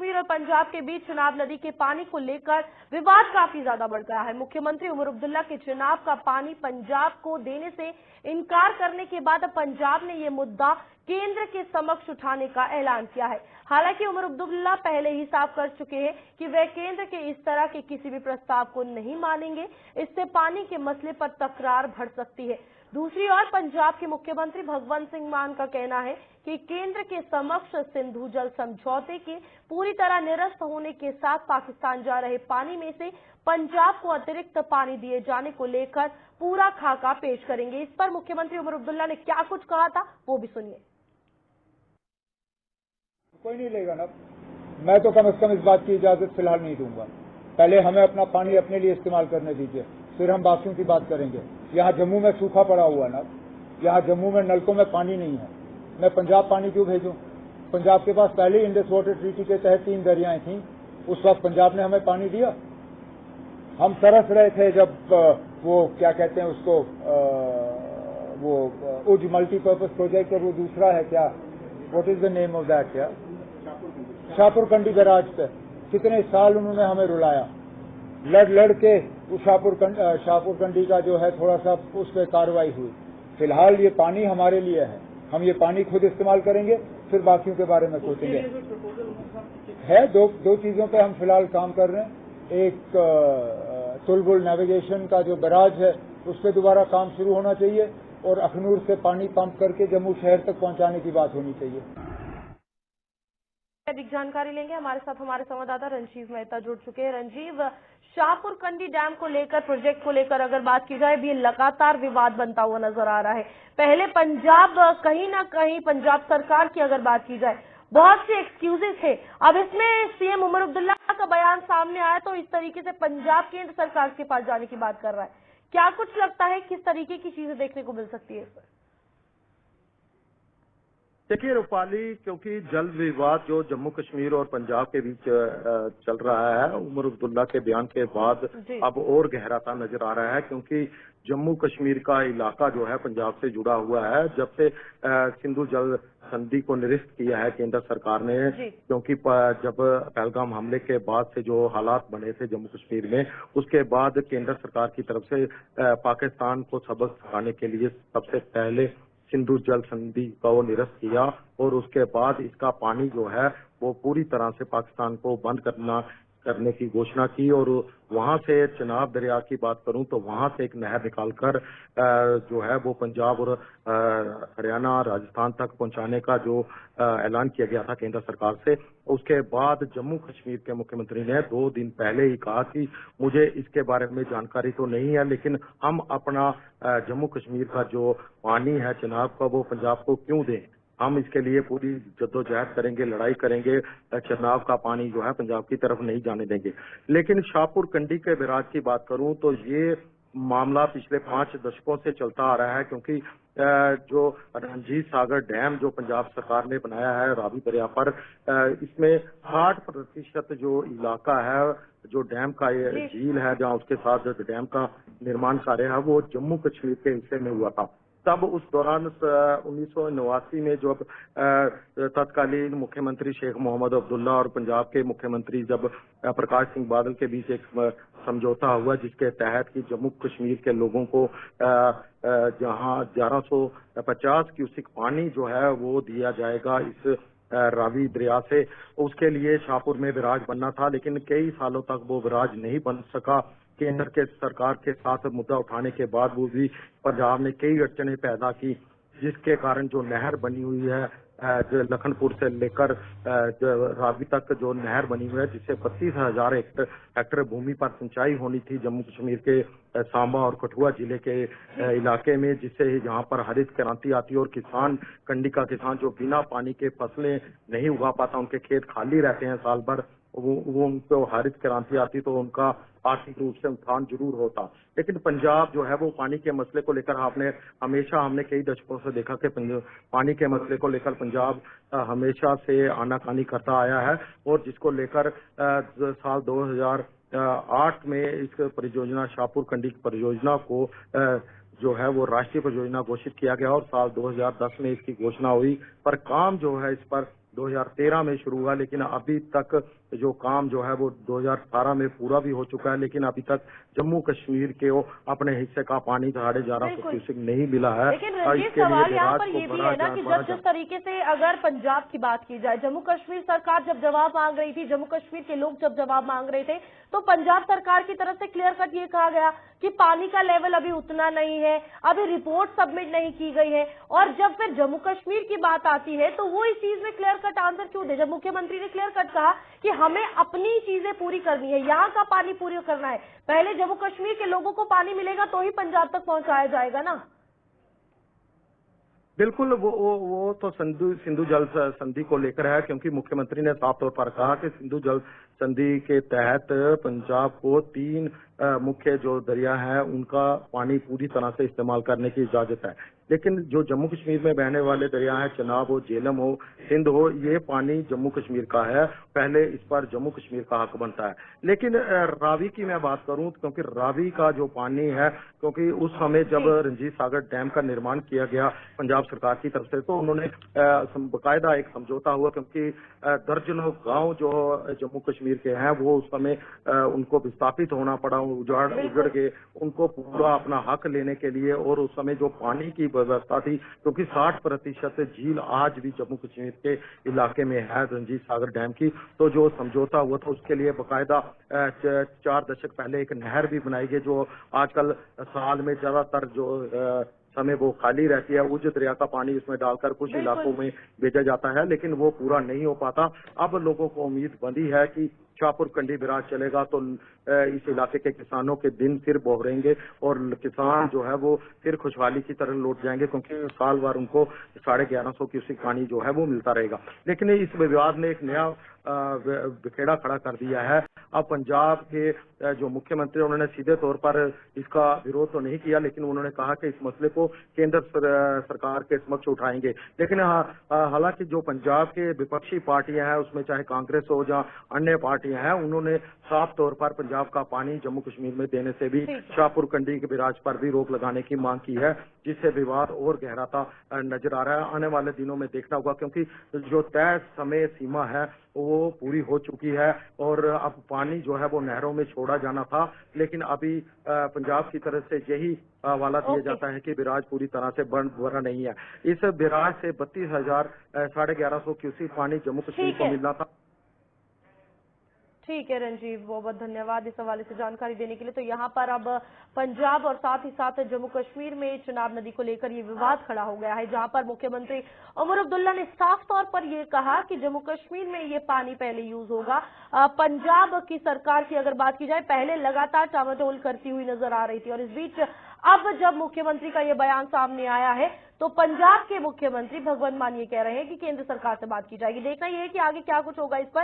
कश्मीर और पंजाब के बीच चिनाब नदी के पानी को लेकर विवाद काफी ज्यादा बढ़ गया है। मुख्यमंत्री उमर अब्दुल्ला के चिनाब का पानी पंजाब को देने से इनकार करने के बाद अब पंजाब ने ये मुद्दा केंद्र के समक्ष उठाने का ऐलान किया है। हालांकि उमर अब्दुल्ला पहले ही साफ कर चुके हैं कि वे केंद्र के इस तरह के किसी भी प्रस्ताव को नहीं मानेंगे। इससे पानी के मसले पर तकरार बढ़ सकती है। दूसरी ओर पंजाब के मुख्यमंत्री भगवंत सिंह मान का कहना है कि केंद्र के समक्ष सिंधु जल समझौते के पूरी तरह निरस्त होने के साथ पाकिस्तान जा रहे पानी में से पंजाब को अतिरिक्त पानी दिए जाने को लेकर पूरा खाका पेश करेंगे। इस पर मुख्यमंत्री उमर अब्दुल्ला ने क्या कुछ कहा था वो भी सुनिए। कोई नहीं लेगा ना, मैं तो कम से कम इस बात की इजाजत फिलहाल नहीं दूंगा। पहले हमें अपना पानी अपने लिए इस्तेमाल करने दीजिए, फिर हम बाकियों की बात करेंगे। यहाँ जम्मू में सूखा पड़ा हुआ ना, यहाँ जम्मू में नलकों में पानी नहीं है, मैं पंजाब पानी क्यों भेजूं? पंजाब के पास पहले ही इंडस वाटर ट्रीटी के तहत 3 दरियाएं थीं, उस वक्त पंजाब ने हमें पानी दिया। हम तरस रहे थे जब वो क्या कहते हैं उसको, वो उज मल्टीपर्पज प्रोजेक्ट और वो दूसरा है क्या, what is the name of that, क्या शाहपुर कंडी बैराज पे कितने साल उन्होंने हमें रुलाया, लड़ के उस शाहपुर कंडी का जो है थोड़ा सा उस पर कार्रवाई हुई। फिलहाल ये पानी हमारे लिए है, हम ये पानी खुद इस्तेमाल करेंगे, फिर बाकियों के बारे में सोचेंगे। है दो चीजों पे हम फिलहाल काम कर रहे हैं। एक तुलबुल नेविगेशन का जो बैराज है उस पर दोबारा काम शुरू होना चाहिए और अखनूर से पानी पंप करके जम्मू शहर तक पहुंचाने की बात होनी चाहिए। अधिक जानकारी लेंगे, हमारे साथ हमारे संवाददाता रंजीव मेहता जुड़ चुके हैं। रंजीव, शाहपुर कंडी डैम को लेकर, प्रोजेक्ट को लेकर अगर बात की जाए, भी लगातार विवाद बनता हुआ नजर आ रहा है। पहले पंजाब कहीं ना कहीं पंजाब सरकार की अगर बात की जाए बहुत से एक्सक्यूजेस थे, अब इसमें सीएम उमर अब्दुल्ला का बयान सामने आया तो इस तरीके से पंजाब केंद्र सरकार के पास जाने की बात कर रहा है। क्या कुछ लगता है किस तरीके की चीजें देखने को मिल सकती है इस पर? देखिए रूपाली, क्योंकि जल विवाद जो जम्मू कश्मीर और पंजाब के बीच चल रहा है, उमर अब्दुल्ला के बयान के बाद अब और गहराता नजर आ रहा है, क्योंकि जम्मू कश्मीर का इलाका जो है पंजाब से जुड़ा हुआ है। जब से सिंधु जल संधि को निरस्त किया है केंद्र सरकार ने, क्योंकि जब पहलगाम हमले के बाद से जो हालात बने थे जम्मू कश्मीर में, उसके बाद केंद्र सरकार की तरफ से पाकिस्तान को सबक सिखाने के लिए सबसे पहले सिंधु जल संधि का वो निरस्त किया और उसके बाद इसका पानी जो है वो पूरी तरह से पाकिस्तान को बंद करने की घोषणा की। और वहां से चिनाब दरिया की बात करूं तो वहां से एक नहर निकालकर जो है वो पंजाब और हरियाणा राजस्थान तक पहुंचाने का जो ऐलान किया गया था केंद्र सरकार से। उसके बाद जम्मू कश्मीर के मुख्यमंत्री ने 2 दिन पहले ही कहा कि मुझे इसके बारे में जानकारी तो नहीं है, लेकिन हम अपना जम्मू कश्मीर का जो पानी है चिनाब का वो पंजाब को क्यों दें, हम इसके लिए पूरी जद्दोजहद करेंगे, लड़ाई करेंगे, चिनाब का पानी जो है पंजाब की तरफ नहीं जाने देंगे। लेकिन शाहपुर कंडी के बैराज की बात करूं तो ये मामला पिछले 5 दशकों से चलता आ रहा है, क्योंकि जो रणजीत सागर डैम जो पंजाब सरकार ने बनाया है रावी दरिया पर, इसमें 60% जो इलाका है, जो डैम का ये झील है जहां उसके साथ डैम का निर्माण कार्य है, वो जम्मू कश्मीर के हिस्से में हुआ था। तब उस दौरान 1989 में जब तत्कालीन मुख्यमंत्री शेख मोहम्मद अब्दुल्ला और पंजाब के मुख्यमंत्री जब प्रकाश सिंह बादल के बीच एक समझौता हुआ, जिसके तहत कि जम्मू कश्मीर के लोगों को जहां 1150 क्यूसिक पानी जो है वो दिया जाएगा इस रावी दरिया से, उसके लिए शाहपुर में बैराज बनना था, लेकिन कई सालों तक वो बैराज नहीं बन सका। केंद्र के सरकार के साथ मुद्दा उठाने के बाद वो भी पंजाब ने कई अड़चने पैदा की, जिसके कारण जो नहर बनी हुई है जो लखनपुर से लेकर रावी तक जो नहर बनी हुई है, जिससे 32,000 हेक्टेयर भूमि पर सिंचाई होनी थी जम्मू कश्मीर के सांबा और कठुआ जिले के इलाके में, जिससे जहां पर हरित क्रांति आती है और किसान, कंडी का किसान जो बिना पानी के फसलें नहीं उगा पाता, उनके खेत खाली रहते हैं साल भर, वो उनको हरित क्रांति आती तो उनका आर्थिक रूप से उत्थान जरूर होता। लेकिन पंजाब जो है वो पानी के मसले को लेकर हमने कई दशकों से देखा कि पानी के मसले को लेकर पंजाब हमेशा से आनाकानी करता आया है, और जिसको लेकर साल 2008 में इस परियोजना शाहपुर कंडी परियोजना को जो है वो राष्ट्रीय परियोजना घोषित किया गया और साल 2010 में इसकी घोषणा हुई, पर काम जो है इस पर 2013 में शुरू हुआ, लेकिन अभी तक जो काम जो है वो 2018 में पूरा भी हो चुका है, लेकिन अभी तक जम्मू कश्मीर के अपने हिस्से का पानी 1150 क्यूसेक नहीं मिला है। लेकिन रंजीत, सवाल यहाँ पर ये भी है ना कि जिस तरीके से अगर पंजाब की बात की जाए, जम्मू कश्मीर सरकार जब जवाब मांग रही थी, जम्मू कश्मीर के लोग जब जवाब मांग रहे थे, तो पंजाब सरकार की तरफ से क्लियर कट ये कहा गया कि पानी का लेवल अभी उतना नहीं है, अभी रिपोर्ट सबमिट नहीं की गई है। और जब फिर जम्मू कश्मीर की बात आती है तो वो इस चीज में क्लियर कट आंसर क्यों दे? जब मुख्यमंत्री ने क्लियर कट कहा कि हमें अपनी चीजें पूरी करनी है, यहाँ का पानी पूरी करना है, पहले जम्मू कश्मीर के लोगों को पानी मिलेगा तो ही पंजाब तक पहुंचाया जाएगा ना। बिल्कुल, वो तो सिंधु जल संधि को लेकर है, क्योंकि मुख्यमंत्री ने साफ तौर पर कहा कि सिंधु जल संधि के तहत पंजाब को 3 मुख्य जो दरिया हैं उनका पानी पूरी तरह से इस्तेमाल करने की इजाजत है। लेकिन जो जम्मू कश्मीर में बहने वाले दरिया हैं, चनाब हो, झेलम हो, सिंध हो, ये पानी जम्मू कश्मीर का है, पहले इस पर जम्मू कश्मीर का हक बनता है। लेकिन रावी की मैं बात करूं, क्योंकि रावी का जो पानी है, क्योंकि उस समय जब रंजीत सागर डैम का निर्माण किया गया पंजाब सरकार की तरफ से, तो उन्होंने बाकायदा एक समझौता हुआ, क्योंकि दर्जनों गांव जो जम्मू कश्मीर के हैं वो उस समय उनको विस्थापित होना पड़ा, उजड़ गए, उनको पूरा अपना हक लेने के लिए। और उस समय जो पानी की व्यवस्था थी, क्योंकि 60% झील आज भी जम्मू कश्मीर के इलाके में है रंजीत सागर डैम की, तो जो समझौता हुआ था उसके लिए बाकायदा 4 दशक पहले एक नहर भी बनाई गई, जो आजकल साल में ज्यादातर जो समय वो खाली रहती है, उज दरिया का पानी उसमें डालकर कुछ इलाकों में भेजा जाता है, लेकिन वो पूरा नहीं हो पाता। अब लोगों को उम्मीद बंधी है कि शाहपुर कंडी बैराज चलेगा तो इस इलाके के किसानों के दिन फिर बोहरेंगे और किसान जो है वो फिर खुशहाली की तरह लौट जाएंगे, क्योंकि साल भर उनको 1150 क्यूसेक पानी जो है वो मिलता रहेगा। लेकिन इस विवाद ने एक नया बिखेड़ा खड़ा कर दिया है। अब पंजाब के जो मुख्यमंत्री, उन्होंने सीधे तौर पर इसका विरोध तो नहीं किया, लेकिन उन्होंने कहा कि इस मसले को केंद्र सरकार के समक्ष उठाएंगे। लेकिन हालांकि जो पंजाब के विपक्षी पार्टियां हैं, उसमें चाहे कांग्रेस हो या अन्य पार्टियां हैं, उन्होंने साफ तौर पर पंजाब का पानी जम्मू कश्मीर में देने से भी शाहपुर कंडी के बैराज पर भी रोक लगाने की मांग की है, जिससे विवाद और गहराता नजर आ रहा है। आने वाले दिनों में देखना होगा, क्योंकि जो तय समय सीमा है वो पूरी हो चुकी है और अब पानी जो है वो नहरों में छोड़ा जाना था, लेकिन अभी पंजाब की तरफ से यही हवाला दिया जाता है कि बैराज पूरी तरह से भरा नहीं है। इस बैराज से 32,000 1150 क्यूसेक पानी जम्मू कश्मीर को मिलना था। ठीक है रंजीव, बहुत बहुत धन्यवाद इस हवाले से जानकारी देने के लिए। तो यहाँ पर अब पंजाब और साथ ही साथ जम्मू कश्मीर में चिनाब नदी को लेकर ये विवाद खड़ा हो गया है, जहाँ पर मुख्यमंत्री उमर अब्दुल्ला ने साफ तौर पर ये कहा कि जम्मू कश्मीर में ये पानी पहले यूज होगा। पंजाब की सरकार की अगर बात की जाए, पहले लगातार टामाटोल करती हुई नजर आ रही थी, और इस बीच अब जब मुख्यमंत्री का ये बयान सामने आया है तो पंजाब के मुख्यमंत्री भगवंत मान ये कह रहे हैं कि केंद्र सरकार से बात की जाएगी। देखना यह है कि आगे क्या कुछ होगा इस पर।